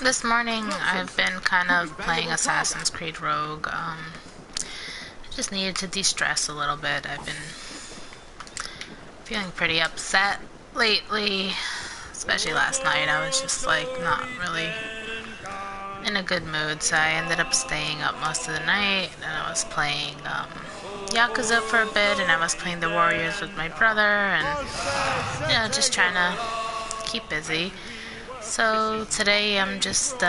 This morning I've been kind of playing Assassin's Creed Rogue. I just needed to de-stress a little bit. I've been feeling pretty upset lately, especially last night. I was just like not really in a good mood, so I ended up staying up most of the night, and I was playing Yakuza for a bit, and I was playing the Warriors with my brother, and just trying to keep busy. So today I'm just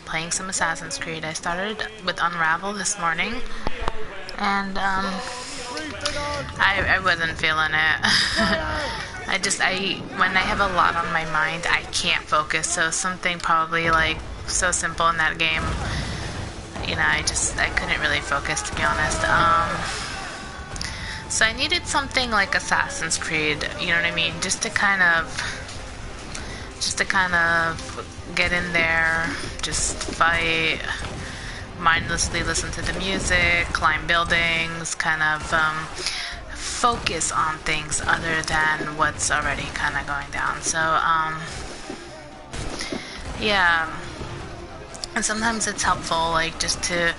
playing some Assassin's Creed. I started with Unravel this morning, and I wasn't feeling it. When I have a lot on my mind, I can't focus. So something probably like so simple in that game, I couldn't really focus, to be honest. So I needed something like Assassin's Creed, you know what I mean, just to kind of get in there, just fight, mindlessly listen to the music, climb buildings, kind of focus on things other than what's already kind of going down. So yeah, and sometimes it's helpful, like, just to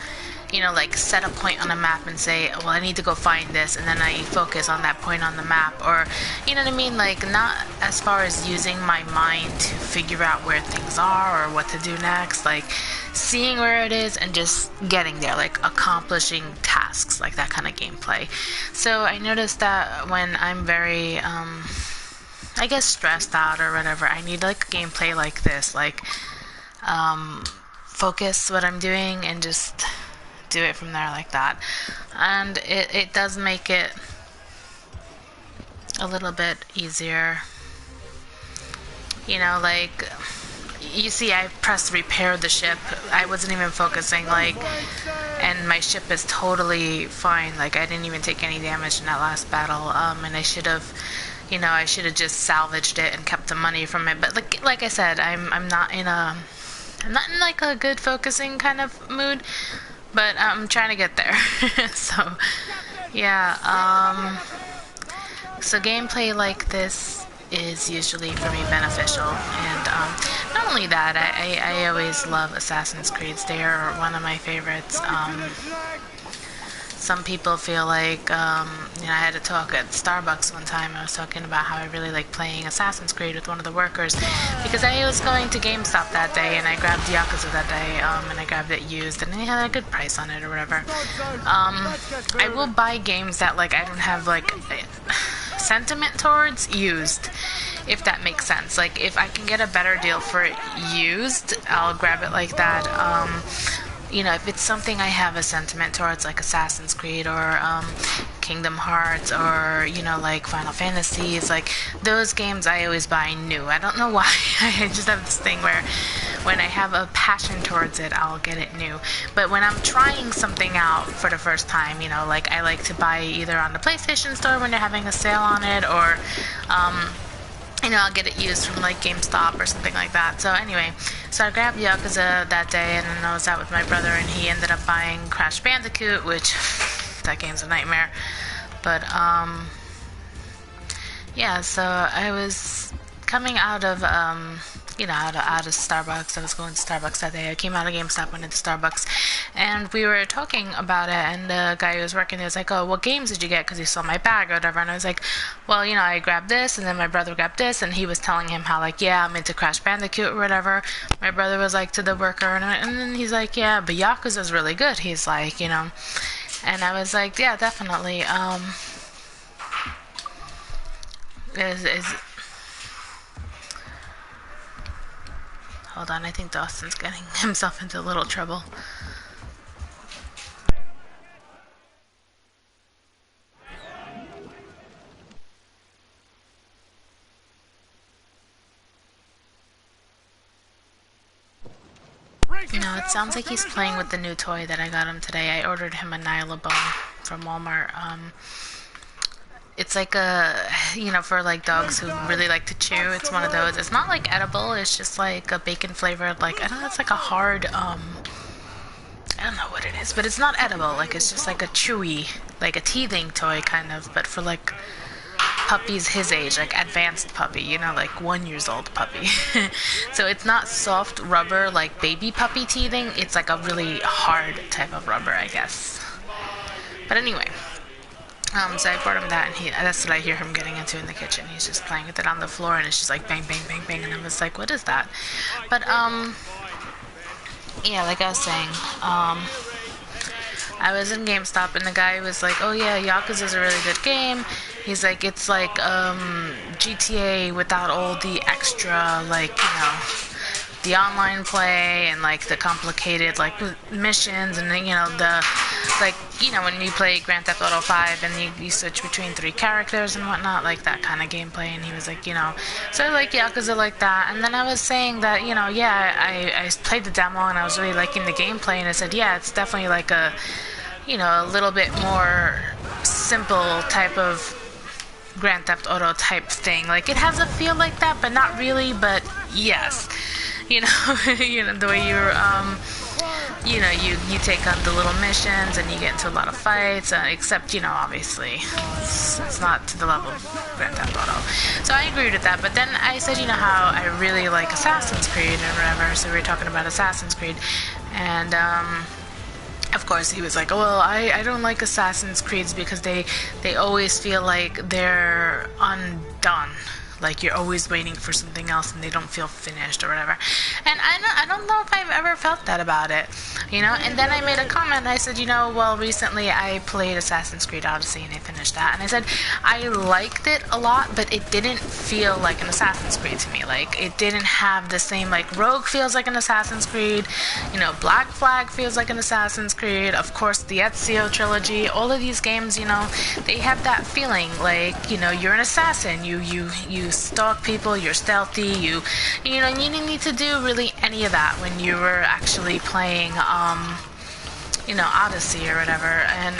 like set a point on a map and say, well, I need to go find this, and then I focus on that point on the map, or you know what I mean, like, not as far as using my mind to figure out where things are or what to do next, like seeing where it is and just getting there, like accomplishing tasks, like that kind of gameplay. So I noticed that when I'm very I guess stressed out or whatever, I need like a gameplay like this, like focus what I'm doing and just do it from there like that. And it does make it a little bit easier, like, you see, I pressed repair the ship. I wasn't even focusing, like, and my ship is totally fine. Like, I didn't even take any damage in that last battle. And I should have just salvaged it and kept the money from it. But like I said, I'm not in like a good focusing kind of mood, but I'm trying to get there. So yeah, so gameplay like this is usually for me beneficial, and not only that, I always love Assassin's Creed. They are one of my favorites. Some people feel like, I had to talk at Starbucks one time. I was talking about how I really like playing Assassin's Creed with one of the workers, because I was going to GameStop that day, and I grabbed Yakuza that day, and I grabbed it used, and they had a good price on it or whatever. I will buy games that, like, I don't have, like, sentiment towards used, if that makes sense. Like, if I can get a better deal for it used, I'll grab it like that. If it's something I have a sentiment towards, like Assassin's Creed or Kingdom Hearts, or like Final Fantasies, like those games I always buy new. I don't know why. I just have this thing where when I have a passion towards it, I'll get it new. But when I'm trying something out for the first time, like, I like to buy either on the PlayStation Store when they're having a sale on it, or I'll get it used from like GameStop or something like that. So anyway, so I grabbed Yakuza that day, and then I was out with my brother, and he ended up buying Crash Bandicoot, which that game's a nightmare. But yeah, so I was coming out of out of Starbucks. I was going to Starbucks that day. I came out of GameStop, went into Starbucks, and we were talking about it, and the guy who was working there was like, oh, what games did you get? Because he saw my bag or whatever. And I was like, well, I grabbed this, and then my brother grabbed this, and he was telling him how, like, yeah, I'm into Crash Bandicoot or whatever. My brother was like to the worker, and then he's like, yeah, but Yakuza's really good. He's like, and I was like, yeah, definitely. Hold on, I think Dawson's getting himself into a little trouble. It sounds like he's playing with the new toy that I got him today. I ordered him a Nylabone from Walmart. It's like for like dogs who really like to chew. It's one of those. It's not like edible. It's just like a bacon flavored, like, I don't know, it's like a hard, I don't know what it is, but it's not edible. Like, it's just like a chewy, like a teething toy kind of, but for like puppies his age, like advanced puppy, you know, like 1 year old puppy. So it's not soft rubber like baby puppy teething. It's like a really hard type of rubber, I guess. But anyway, so I brought him that, and that's what I hear him getting into in the kitchen. He's just playing with it on the floor, and it's just like bang, bang, bang, bang, and I was like, what is that? But, yeah, like I was saying, I was in GameStop, and the guy was like, oh yeah, Yakuza's a really good game. He's like, it's like, GTA without all the extra, like, you know, the online play and like the complicated like missions, and then, you know, the like, you know, when you play Grand Theft Auto 5 and you switch between 3 characters and whatnot, like that kind of gameplay. And he was like, you know, so like Yakuza like that. And then I was saying that, you know, yeah, I played the demo and I was really liking the gameplay, and I said, yeah, it's definitely like a, you know, a little bit more simple type of Grand Theft Auto type thing. Like it has a feel like that, but not really, but yes. You know, you know, the way you're, you know, you take on the little missions and you get into a lot of fights, except, you know, obviously, it's not to the level of Grand Theft Auto. So I agreed with that, but then I said, you know, how I really like Assassin's Creed and whatever, so we were talking about Assassin's Creed, and, of course, he was like, oh, well, I don't like Assassin's Creeds because they always feel like they're undone. Like you're always waiting for something else and they don't feel finished or whatever. And I don't know if I've ever felt that about it, you know. And then I made a comment and I said, you know, well, recently I played Assassin's Creed Odyssey and I finished that, and I said I liked it a lot, but it didn't feel like an Assassin's Creed to me. Like it didn't have the same, like Rogue feels like an Assassin's Creed, you know, Black Flag feels like an Assassin's Creed, of course the Ezio trilogy, all of these games, you know, they have that feeling like, you know, you're an assassin, you stalk people, you're stealthy, you know, you didn't need to do really any of that when you were actually playing, you know, Odyssey or whatever, and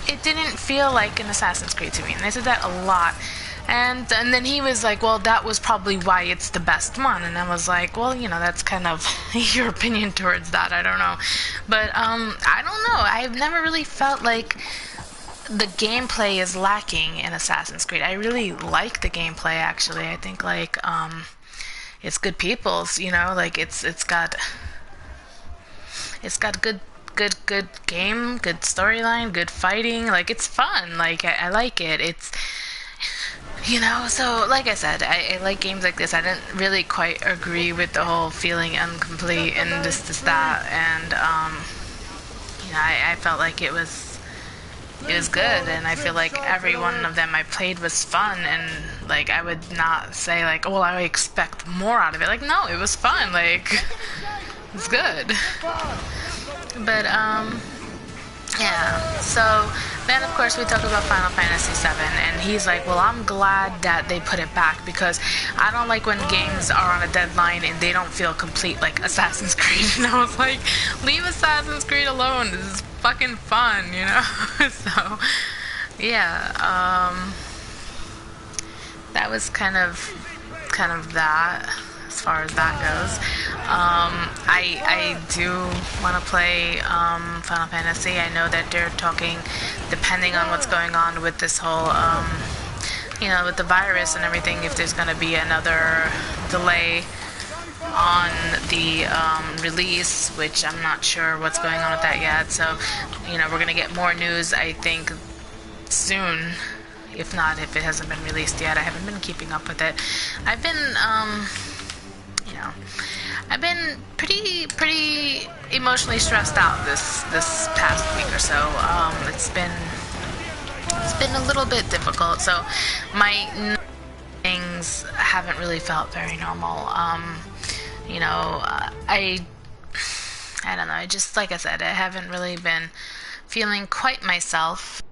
it didn't feel like an Assassin's Creed to me, and I said that a lot. And then he was like, well, that was probably why it's the best one. And I was like, well, you know, that's kind of your opinion towards that, I don't know. But I don't know, I've never really felt like the gameplay is lacking in Assassin's Creed. I really like the gameplay, actually. I think like it's good people's, you know, like it's got good game, good storyline, good fighting, like it's fun, like I like it. It's, you know, so like I said, I like games like this. I didn't really quite agree with the whole feeling incomplete and this that, and you know, I felt like it was good, and I feel like every one of them I played was fun, and like I would not say like, oh, well, I expect more out of it. Like, no, it was fun, like it's good. But yeah, so then of course we talk about Final Fantasy VII, and he's like, well, I'm glad that they put it back because I don't like when games are on a deadline and they don't feel complete, like Assassin's Creed. And I was like, leave Assassin's Creed alone, this is fucking fun, you know. So yeah, that was kind of that as far as that goes. I do want to play Final Fantasy. I know that they're talking, depending on what's going on with this whole, you know, with the virus and everything, if there's going to be another delay on the release, which I'm not sure what's going on with that yet. So, you know, we're going to get more news, I think, soon. If not, if it hasn't been released yet. I haven't been keeping up with it. I've been, you know, I've been pretty emotionally stressed out this past week or so. It's been a little bit difficult. So my things haven't really felt very normal. You know, I don't know. I just, like I said, I haven't really been feeling quite myself.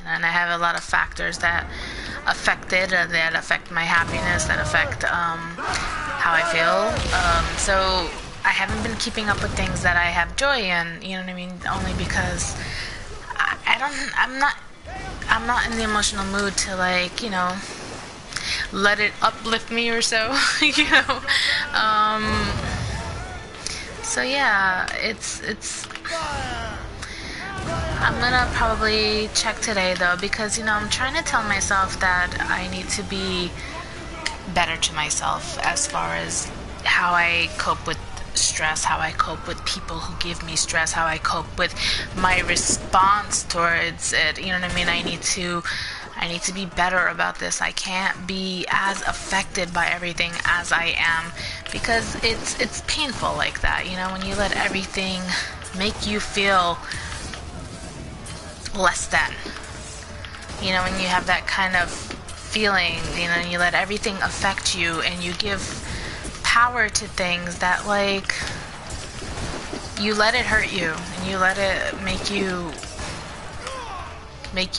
And I have a lot of factors that affect it, that affect my happiness, that affect how I feel. So I haven't been keeping up with things that I have joy in, you know what I mean? Only because I'm not in the emotional mood to, like, you know, let it uplift me or so, you know. So yeah, it's I'm gonna probably check today though, because I'm trying to tell myself that I need to be better to myself as far as how I cope with stress, how I cope with people who give me stress, how I cope with my response towards it. You know what I mean? I need to be better about this. I can't be as affected by everything as I am, because it's painful like that, when you let everything make you feel less than. When you have that kind of feeling, and you let everything affect you, and you give power to things that, like, you let it hurt you, and you let it make you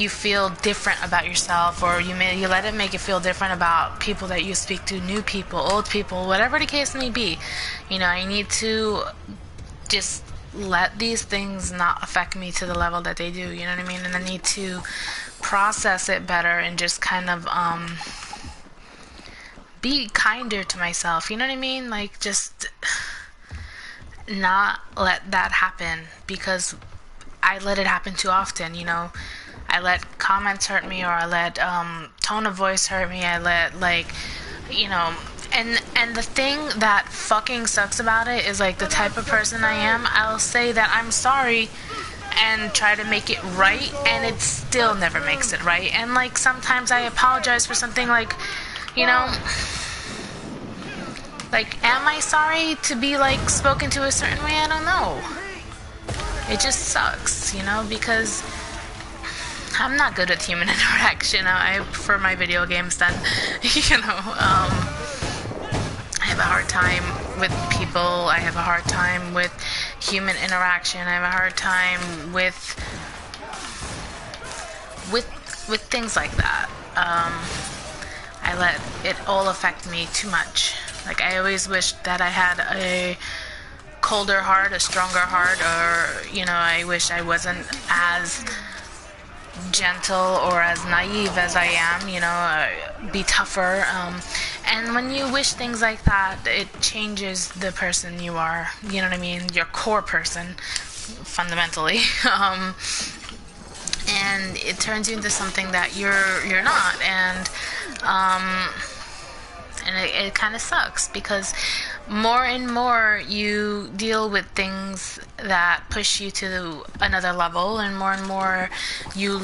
feel different about yourself, or you let it make you feel different about people that you speak to, new people, old people, whatever the case may be. I need to just let these things not affect me to the level that they do, you know what I mean? And I need to process it better and just kind of be kinder to myself, you know what I mean? Like, just not let that happen, because I let it happen too often. I let comments hurt me, or I let tone of voice hurt me. I let, like, and the thing that fucking sucks about it is, like, the type of person I am, I'll say that I'm sorry and try to make it right, and it still never makes it right. And, like, sometimes I apologize for something, like, like, am I sorry to be, like, spoken to a certain way? I don't know. It just sucks, because I'm not good at human interaction. I prefer my video games then. I have a hard time with people. I have a hard time with human interaction. I have a hard time with things like that. I let it all affect me too much. Like, I always wish that I had a colder heart, a stronger heart, or, I wish I wasn't as gentle or as naive as I am, be tougher. And when you wish things like that, it changes the person you are, you know what I mean? Your core person, fundamentally. And it turns you into something that you're not. And it kind of sucks, because more and more you deal with things that push you to another level, and more you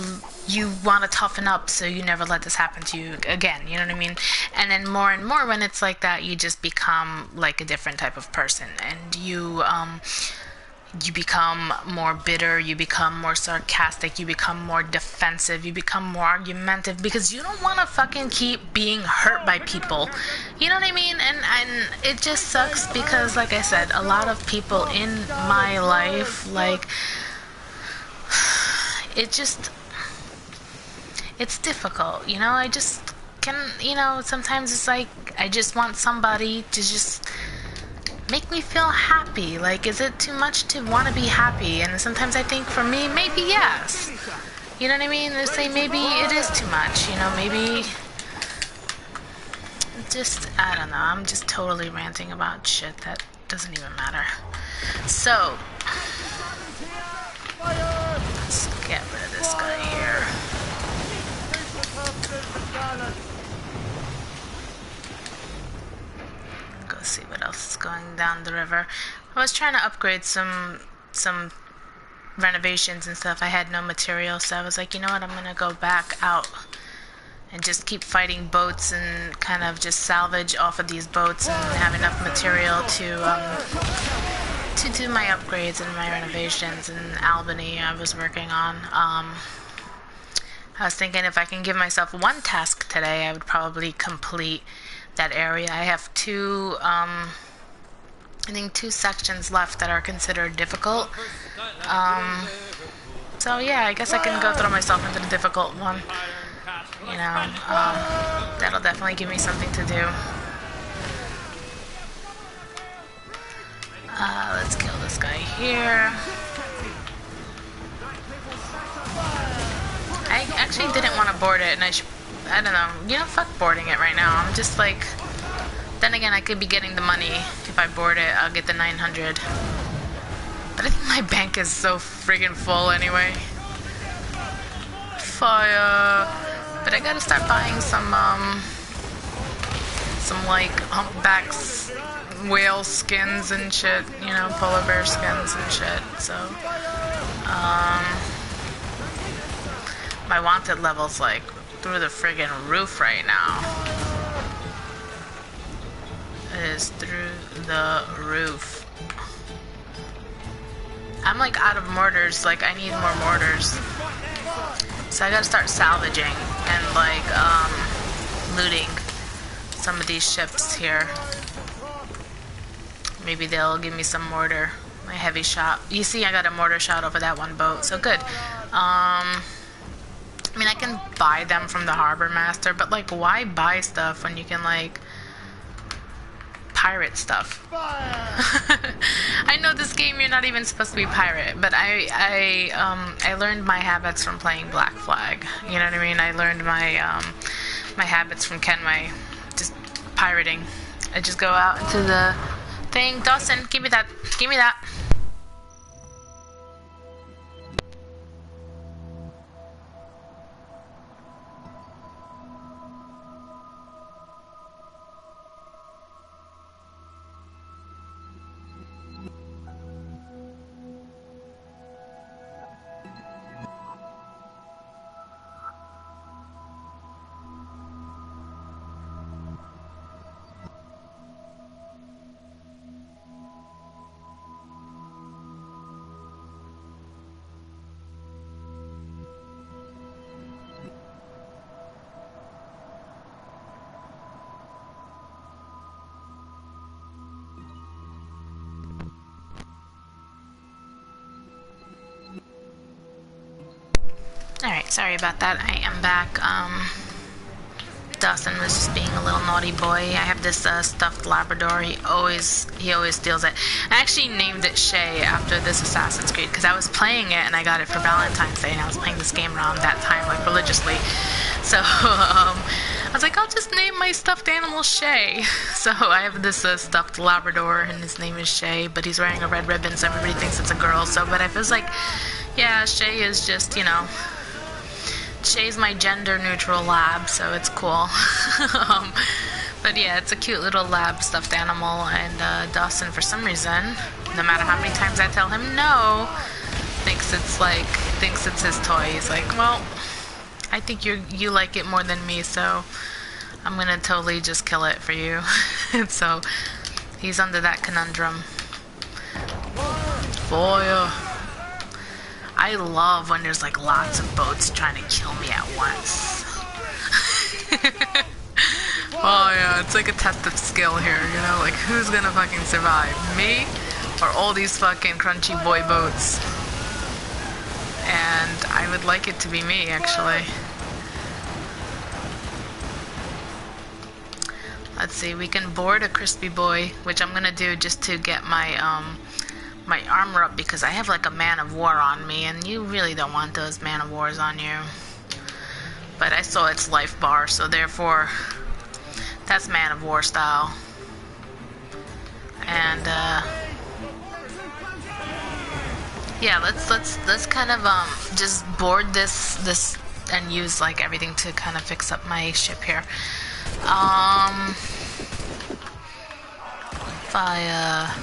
want to toughen up so you never let this happen to you again, you know what I mean? And then more and more, when it's like that, you just become like a different type of person, and you become more bitter, you become more sarcastic, you become more defensive, you become more argumentative, because you don't want to fucking keep being hurt by people. You know what I mean? And it just sucks, because, like I said, a lot of people in my life, like, it's difficult, I just can, sometimes it's like, I just want somebody to just make me feel happy. Like, is it too much to want to be happy? And sometimes I think, for me, maybe yes. You know what I mean? They say maybe it is too much, maybe just, I don't know, I'm just totally ranting about shit that doesn't even matter. So, let's get rid of this guy here. Go see what else is going down the river. I was trying to upgrade some renovations and stuff. I had no material, so I was like, you know what, I'm gonna go back out and just keep fighting boats and kind of just salvage off of these boats and have enough material to do my upgrades and my renovations in Albany I was working on. I was thinking if I can give myself one task today, I would probably complete that area. I have two sections left that are considered difficult. So yeah, I guess I can go throw myself into the difficult one. That'll definitely give me something to do. Let's kill this guy here. I actually didn't want to board it, and I don't know, fuck boarding it right now. I'm just like, then again, I could be getting the money. If I board it, I'll get the 900. But I think my bank is so friggin' full anyway. Fire! But I gotta start buying some like humpbacks, whale skins and shit, you know, polar bear skins and shit. So, my wanted level's like through the friggin' roof right now. It is through the roof. I'm like out of mortars, like I need more mortars. So I gotta start salvaging and like looting some of these ships here. Maybe they'll give me some mortar. My heavy shot. You see, I got a mortar shot over that one boat, so good. I mean, I can buy them from the harbor master, but like, why buy stuff when you can like pirate stuff? I know this game you're not even supposed to be pirate, but I learned my habits from playing Black Flag. You know what I mean? I learned my my habits from Kenway, just pirating. I just go out into the thing. Dawson, give me that. Give me that. Alright, sorry about that. I am back. Dawson was just being a little naughty boy. I have this stuffed Labrador. He always steals it. I actually named it Shay after this Assassin's Creed because I was playing it and I got it for Valentine's Day and I was playing this game around that time like religiously. So I was like, I'll just name my stuffed animal Shay. So I have this stuffed Labrador and his name is Shay, but he's wearing a red ribbon so everybody thinks it's a girl. So, but I was like, yeah, Shay is just, you know, Shay's my gender-neutral lab, so it's cool. But yeah, it's a cute little lab stuffed animal, and Dawson, for some reason, no matter how many times I tell him no, thinks it's his toy. He's like, well, I think you like it more than me, so I'm gonna totally just kill it for you. And so he's under that conundrum. Fire! I love when there's like lots of boats trying to kill me at once. Oh yeah, it's like a test of skill here, you know, like who's gonna fucking survive? Me? Or all these fucking crunchy boy boats? And I would like it to be me, actually. Let's see, we can board a crispy boy, which I'm gonna do just to get my my armor up because I have like a man of war on me and you really don't want those man of wars on you. But I saw its life bar, so therefore that's man of war style. And yeah, let's kind of just board this and use like everything to kind of fix up my ship here. If I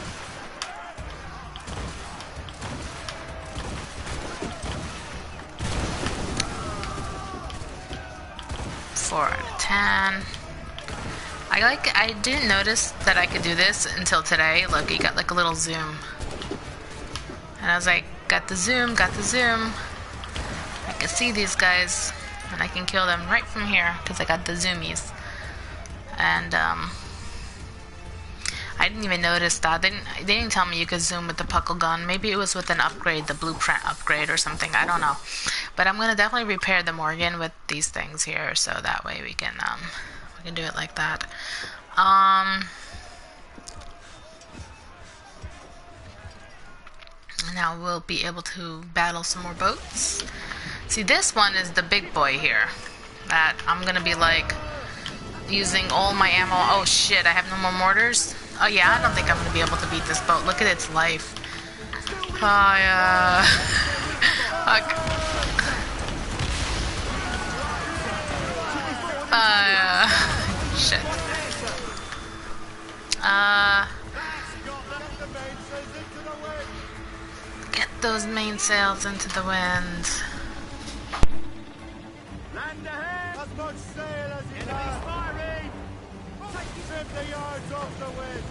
4 out of 10. I didn't notice that I could do this until today. Look, you got like a little zoom. And I was like, got the zoom. I can see these guys and I can kill them right from here because I got the zoomies. And I didn't even notice that. They didn't tell me you could zoom with the puckle gun. Maybe it was with an upgrade, the blueprint upgrade or something. I don't know. But I'm gonna definitely repair the Morgan with these things here, so that way we can do it like that. Now we'll be able to battle some more boats. See, this one is the big boy here that I'm gonna be like using all my ammo. Oh shit, I have no more mortars. Oh yeah, I don't think I'm gonna be able to beat this boat. Look at its life. Oh yeah. Fuck. Shit. Get those mainsails into the wind. Land ahead! As much sail as you can! Firing! 50 yards off the wind!